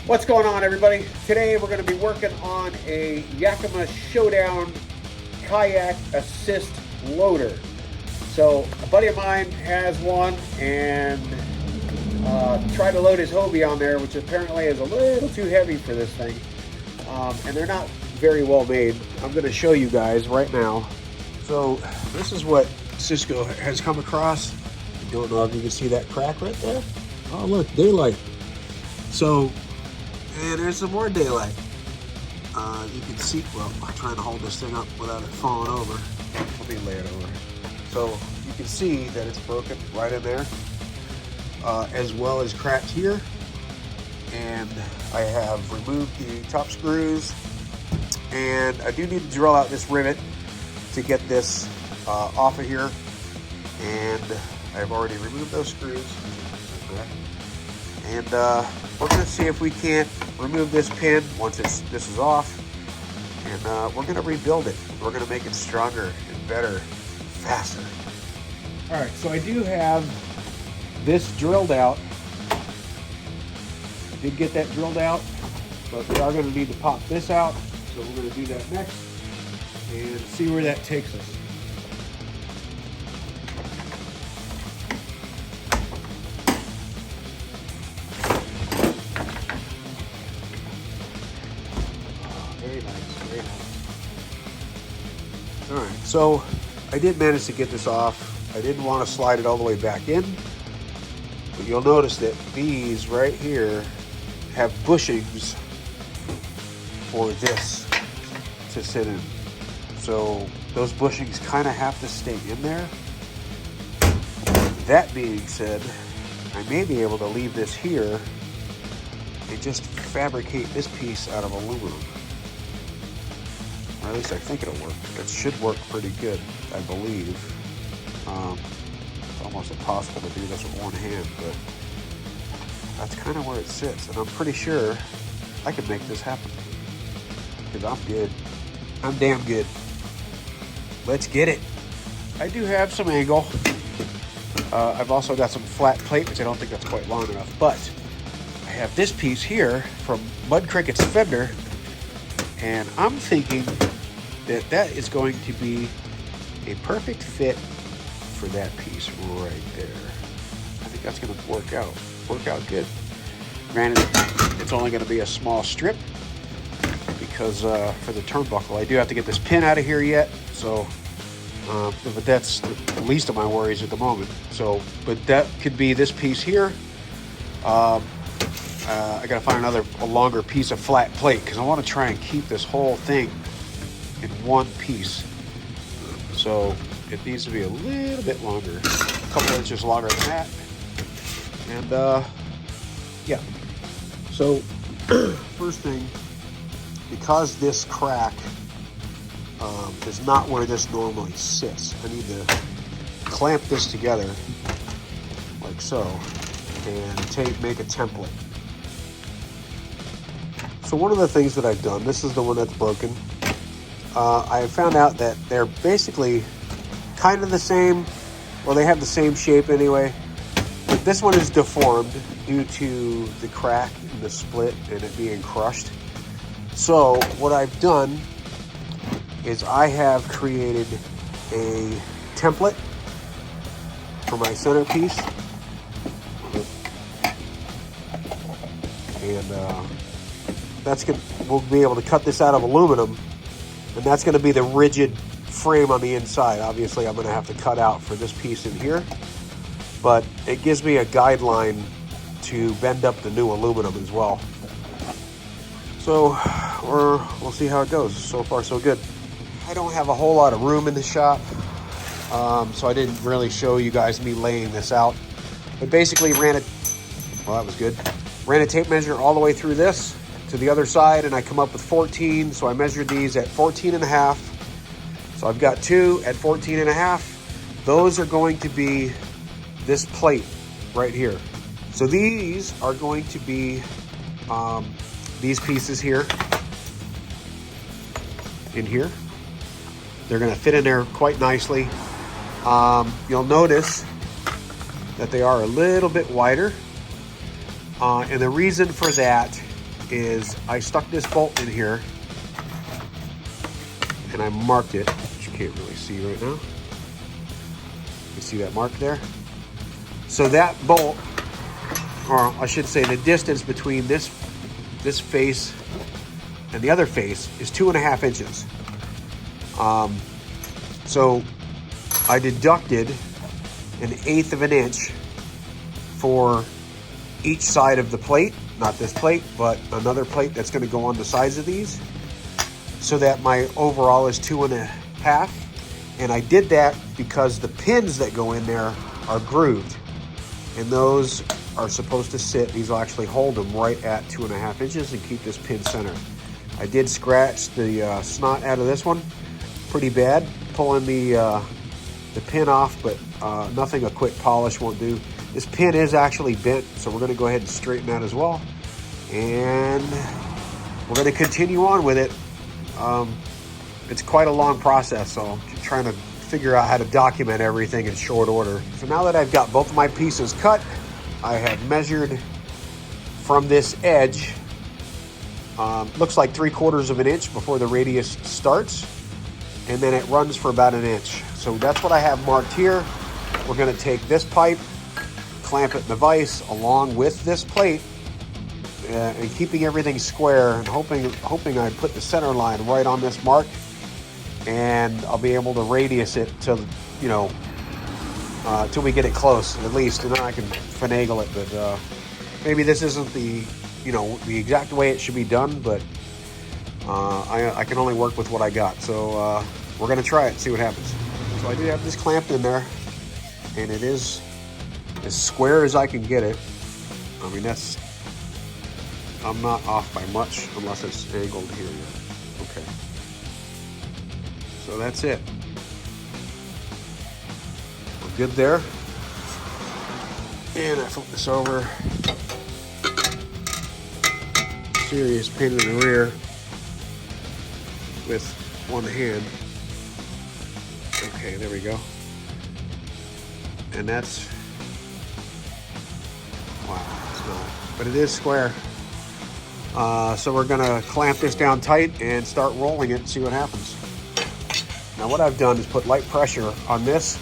What's going on, everybody? Today we're going to be working on a Yakima ShowDown Kayak Assist loader. So a buddy of mine has one and tried to load his Hobie on there, which apparently is a little too heavy for this thing. And they're not very well made. I'm going to show you guys right now. So this is what Cisco has come across. I don't know if you can see that crack right there. Oh look, daylight. So, and there's some more daylight. You can see, well, I'm trying to hold this thing up without it falling over. Let me lay it over. So you can see that it's broken right in there, as well as cracked here. And I have removed the top screws, and I do need to drill out this rivet to get this off of here. And I've already removed those screws. And we're going to see if we can't remove this pin once this is off, and we're going to rebuild it. We're going to make it stronger and better, faster. All right, so I do have this drilled out. I did get that drilled out, but we are going to need to pop this out. So we're going to do that next and see where that takes us. Very nice, very nice. All right, so I did manage to get this off. I didn't want to slide it all the way back in, but you'll notice that these right here have bushings for this to sit in. So those bushings kind of have to stay in there. That being said, I may be able to leave this here and just fabricate this piece out of aluminum. Or at least I think it'll work. It should work pretty good, I believe. It's almost impossible to do this with one hand, but that's kind of where it sits. And I'm pretty sure I could make this happen. Because I'm good. I'm damn good. Let's get it. I do have some angle. I've also got some flat plate, which I don't think that's quite long enough. But I have this piece here from Mud Cricket's Fender. And I'm thinking that that is going to be a perfect fit for that piece right there. I think that's going to work out good. Granted, it's only going to be a small strip because for the turnbuckle, I do have to get this pin out of here yet. So, but that's the least of my worries at the moment. So, but that could be this piece here. I got to find a longer piece of flat plate because I want to try and keep this whole thing in one piece. So it needs to be a little bit longer, a couple inches longer than that. And yeah. So first thing, because this crack is not where this normally sits, I need to clamp this together like so and make a template. So one of the things that I've done, this is the one that's broken. I found out that they're basically kind of the same, or they have the same shape anyway. But this one is deformed due to the crack and the split and it being crushed. So what I've done is I have created a template for my centerpiece. And we'll be able to cut this out of aluminum, and that's going to be the rigid frame on the inside. Obviously, I'm going to have to cut out for this piece in here, but it gives me a guideline to bend up the new aluminum as well. So we'll see how it goes. So far, so good. I don't have a whole lot of room in the shop, so I didn't really show you guys me laying this out. But basically well, that was good. Ran a tape measure all the way through this to the other side, and I come up with 14. So I measured these at 14.5. So I've got two at 14.5. Those are going to be this plate right here. So these are going to be these pieces here in here. They're going to fit in there quite nicely. You'll notice that they are a little bit wider. And the reason for that is I stuck this bolt in here and I marked it, which you can't really see right now. You see that mark there? So that bolt, or I should say the distance between this face and the other face is 2.5 inches. So I deducted 1/8 of an inch for each side of the plate, not this plate, but another plate that's going to go on the sides of these, so that my overall is 2.5. And I did that because the pins that go in there are grooved, and those are supposed to sit, these will actually hold them right at 2.5 inches and keep this pin centered. I did scratch the snot out of this one pretty bad, pulling the pin off, but nothing a quick polish won't do. This pin is actually bent, so we're going to go ahead and straighten that as well. And we're going to continue on with it. It's quite a long process, so I'm trying to figure out how to document everything in short order. So now that I've got both of my pieces cut, I have measured from this edge, looks like 3/4 of an inch before the radius starts, and then it runs for about 1 inch. So that's what I have marked here. We're going to take this pipe, clamp it in the vise along with this plate, and keeping everything square, and hoping I put the center line right on this mark, and I'll be able to radius it till, you know, till we get it close at least, and then I can finagle it. But maybe this isn't the exact way it should be done, but I can only work with what I got. So we're going to try it and see what happens. So I do have this clamped in there, and it is as square as I can get it. I mean, I'm not off by much unless it's angled here. Okay. So that's it. We're good there. And I flip this over. Serious pain in the rear with one hand. Okay, there we go. And that's, wow, it's not, but it is square. So we're gonna clamp this down tight and start rolling it and see what happens. Now what I've done is put light pressure on this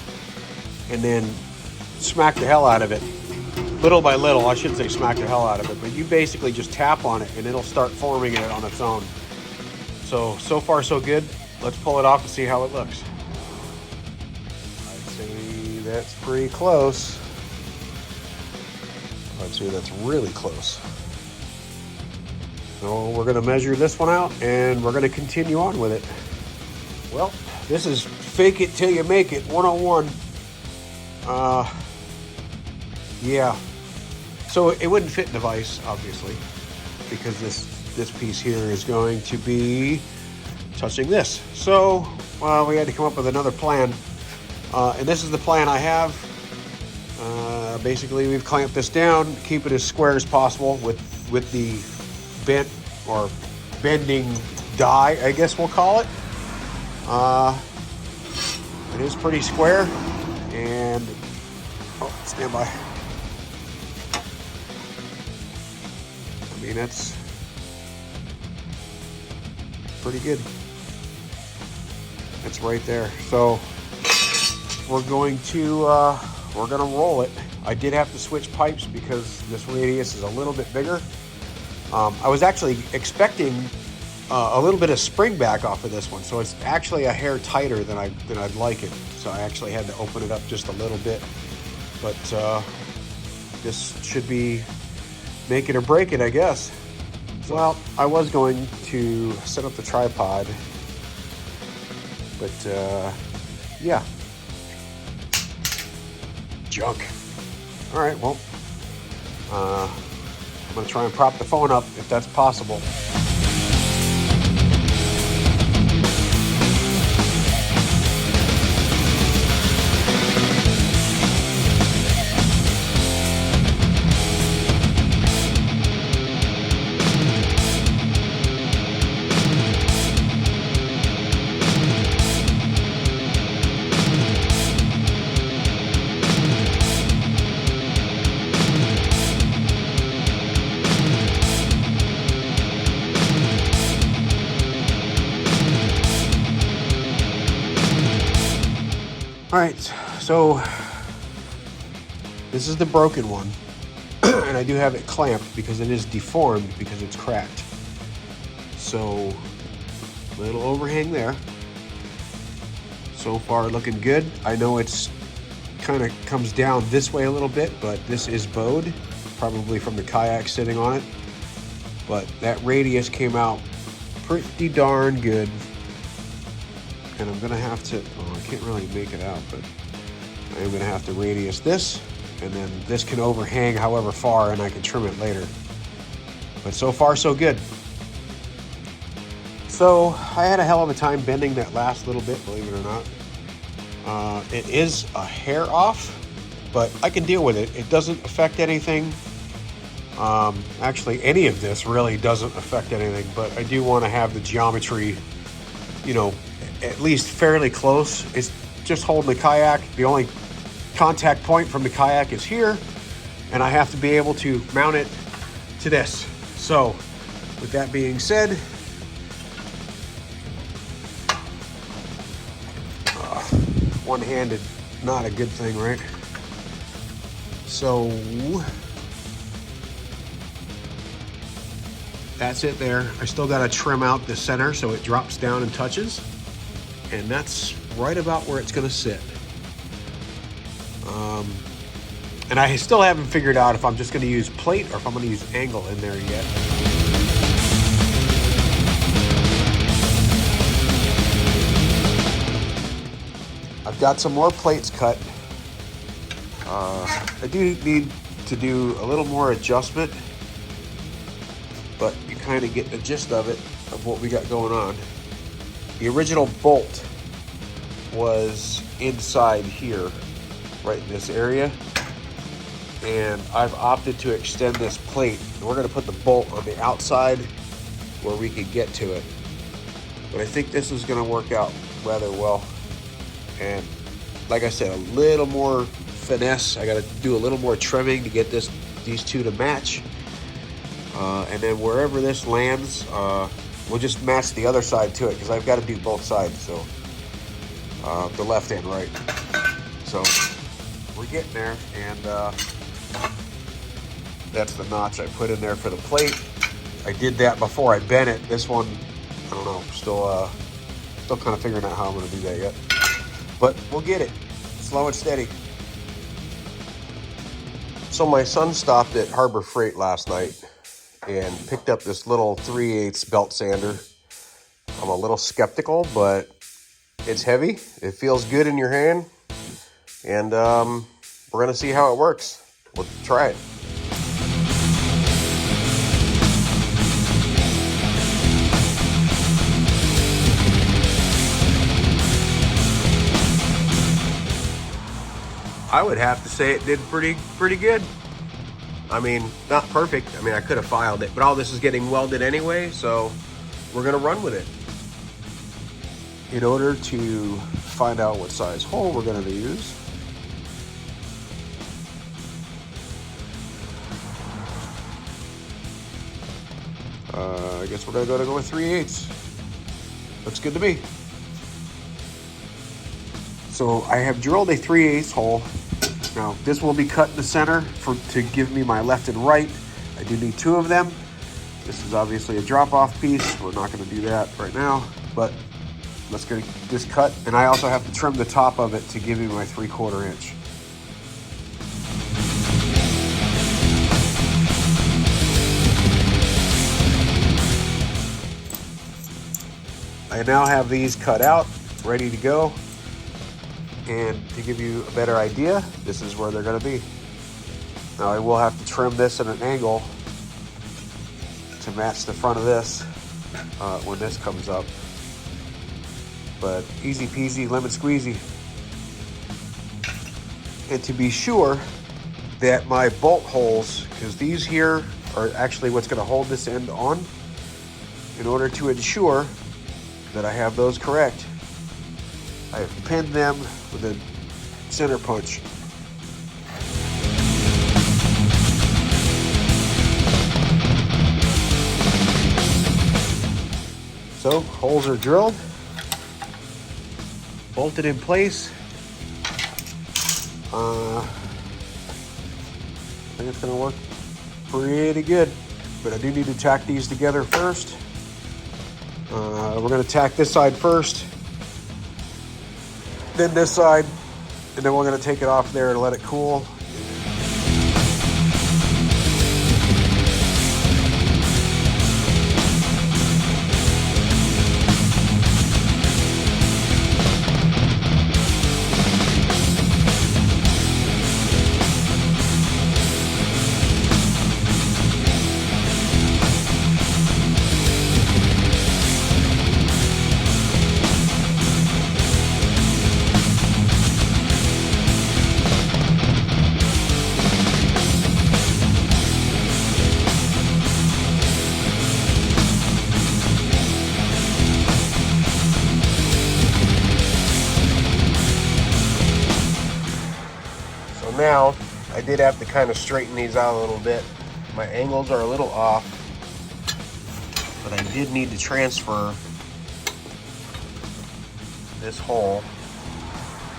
and then smack the hell out of it. Little by little, I shouldn't say smack the hell out of it, but you basically just tap on it and it'll start forming it on its own. So far so good. Let's pull it off and see how it looks. I'd say that's pretty close. I'd say that's really close. So we're gonna measure this one out and we're gonna continue on with it. Well, this is fake it till you make it 101. Yeah. So it wouldn't fit in the vise, obviously, because this piece here is going to be touching this. So we had to come up with another plan, and this is the plan I have. Basically, we've clamped this down, keep it as square as possible with the bent or bending die, I guess we'll call it. It is pretty square, and stand by. I mean, that's pretty good. It's right there. So we're going to roll it. I did have to switch pipes because this radius is a little bit bigger. I was actually expecting a little bit of spring back off of this one, so it's actually a hair tighter than I'd like it. So I actually had to open it up just a little bit, but this should be make it or break it, I guess. Well, I was going to set up the tripod, but yeah, junk. All right, well, I'm gonna try and prop the phone up if that's possible. All right, so this is the broken one. And I do have it clamped because it is deformed because it's cracked. So, little overhang there. So far looking good. I know it's kind of comes down this way a little bit, but this is bowed, probably from the kayak sitting on it. But that radius came out pretty darn good. And I'm gonna have to, oh, I can't really make it out, but I am gonna have to radius this, and then this can overhang however far and I can trim it later. But so far so good. So I had a hell of a time bending that last little bit, believe it or not. It is a hair off, but I can deal with it. It doesn't affect anything. Actually, any of this really doesn't affect anything, but I do want to have the geometry, you know, at least fairly close. It's just holding the kayak. The only contact point from the kayak is here, and I have to be able to mount it to this. So with that being said, one-handed, not a good thing, right? So that's it there. I still got to trim out the center so it drops down and touches, and that's right about where it's going to sit. And I still haven't figured out if I'm just going to use plate or if I'm going to use angle in there yet. I've got some more plates cut. I do need to do a little more adjustment, but you kind of get the gist of it, of what we got going on. The original bolt was inside here, right in this area, and I've opted to extend this plate, and we're going to put the bolt on the outside where we can get to it. But I think this is going to work out rather well. And like I said, a little more finesse. I got to do a little more trimming to get these two to match. And then wherever this lands, we'll just match the other side to it, because I've got to do both sides, so the left and right. So we're getting there, and that's the notch I put in there for the plate. I did that before I bent it. This one, I don't know, still kind of figuring out how I'm going to do that yet. But we'll get it, slow and steady. So my son stopped at Harbor Freight last night and picked up this little 3/8 belt sander. I'm a little skeptical, but it's heavy. It feels good in your hand. And we're gonna see how it works. We'll try it. I would have to say it did pretty good. I mean, not perfect. I mean, I could have filed it, but all this is getting welded anyway, so we're gonna run with it. In order to find out what size hole we're gonna use, I guess we're gonna go with 3/8. Looks good to me. So I have drilled a 3/8 hole. Now this will be cut in the center to give me my left and right. I do need 2 of them. This is obviously a drop-off piece. We're not going to do that right now, but let's get this cut. And I also have to trim the top of it to give me my 3/4 inch. I now have these cut out, ready to go. And to give you a better idea, this is where they're going to be. Now I will have to trim this at an angle to match the front of this when this comes up. But easy peasy, lemon squeezy. And to be sure that my bolt holes, because these here are actually what's going to hold this end on, in order to ensure that I have those correct, I have pinned them with a center punch. So, holes are drilled, bolted in place, I think it's gonna work pretty good, but I do need to tack these together first. We're gonna tack this side first, then this side, and then we're gonna take it off there and let it cool. Now, I did have to kind of straighten these out a little bit. My angles are a little off, but I did need to transfer this hole,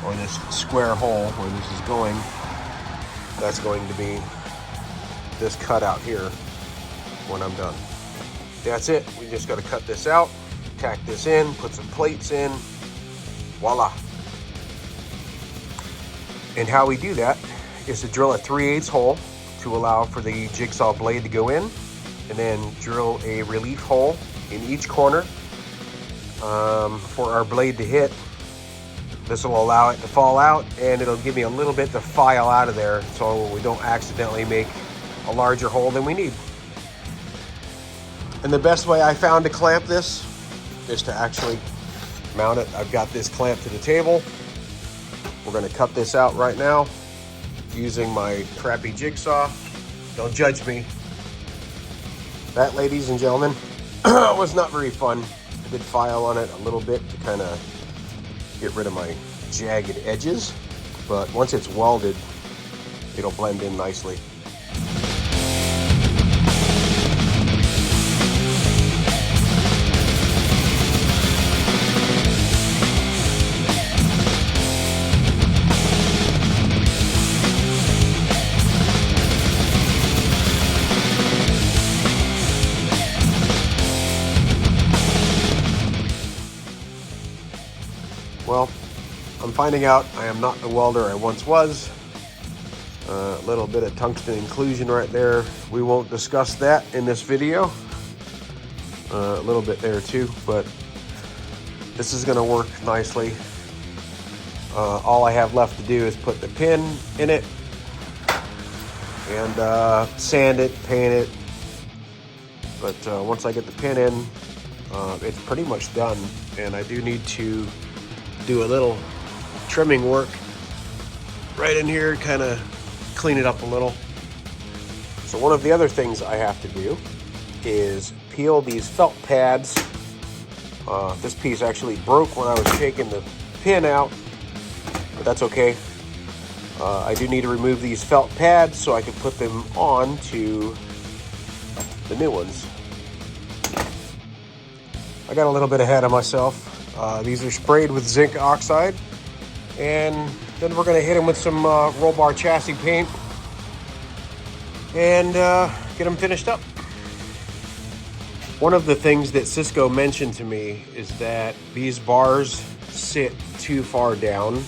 or this square hole where this is going. That's going to be this cutout here when I'm done. That's it. We just got to cut this out, tack this in, put some plates in, voila. And how we do that is to drill a 3/8 hole to allow for the jigsaw blade to go in, and then drill a relief hole in each corner for our blade to hit. This will allow it to fall out, and it'll give me a little bit to file out of there so we don't accidentally make a larger hole than we need. And the best way I found to clamp this is to actually mount it. I've got this clamped to the table. We're gonna cut this out right now using my crappy jigsaw. Don't judge me. That, ladies and gentlemen, was not very fun. I did file on it a little bit to kind of get rid of my jagged edges, but once it's welded, it'll blend in nicely. Well, I'm finding out I am not the welder I once was. A little bit of tungsten inclusion right there. We won't discuss that in this video. A little bit there too, but this is gonna work nicely. All I have left to do is put the pin in it and sand it, paint it. But once I get the pin in, it's pretty much done. And I do need to do a little trimming work right in here, kind of clean it up a little. So one of the other things I have to do is peel these felt pads. This piece actually broke when I was taking the pin out, but that's okay. I do need to remove these felt pads so I can put them on to the new ones. I got a little bit ahead of myself. These are sprayed with zinc oxide, and then we're going to hit them with some roll bar chassis paint and get them finished up. One of the things that Cisco mentioned to me is that these bars sit too far down.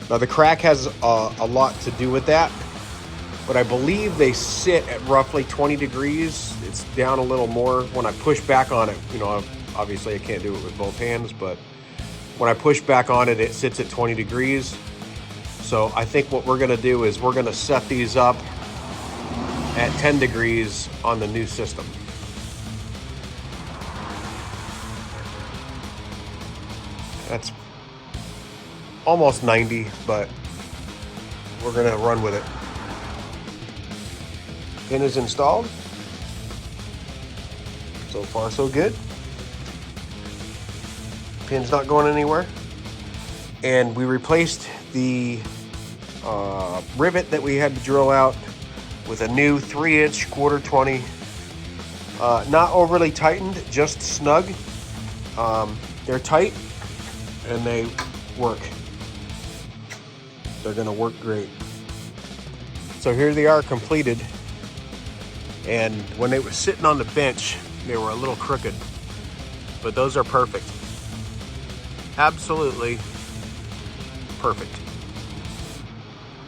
Now the crack has a lot to do with that, but I believe they sit at roughly 20 degrees. It's down a little more when I push back on it. You know, obviously I can't do it with both hands, but when I push back on it, it sits at 20 degrees. So I think what we're gonna do is we're gonna set these up at 10 degrees on the new system. That's almost 90, but we're gonna run with it. Pin is installed. So far, so good. Pin's not going anywhere. And we replaced the rivet that we had to drill out with a new 3-inch quarter 20. Not overly tightened, just snug. They're tight and they work. they're gonna work great. So here they are completed. And when they were sitting on the bench, they were a little crooked, but those are perfect. Absolutely perfect.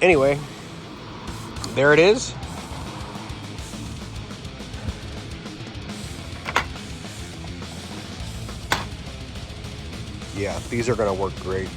Anyway, there it is. Yeah, these are gonna work great.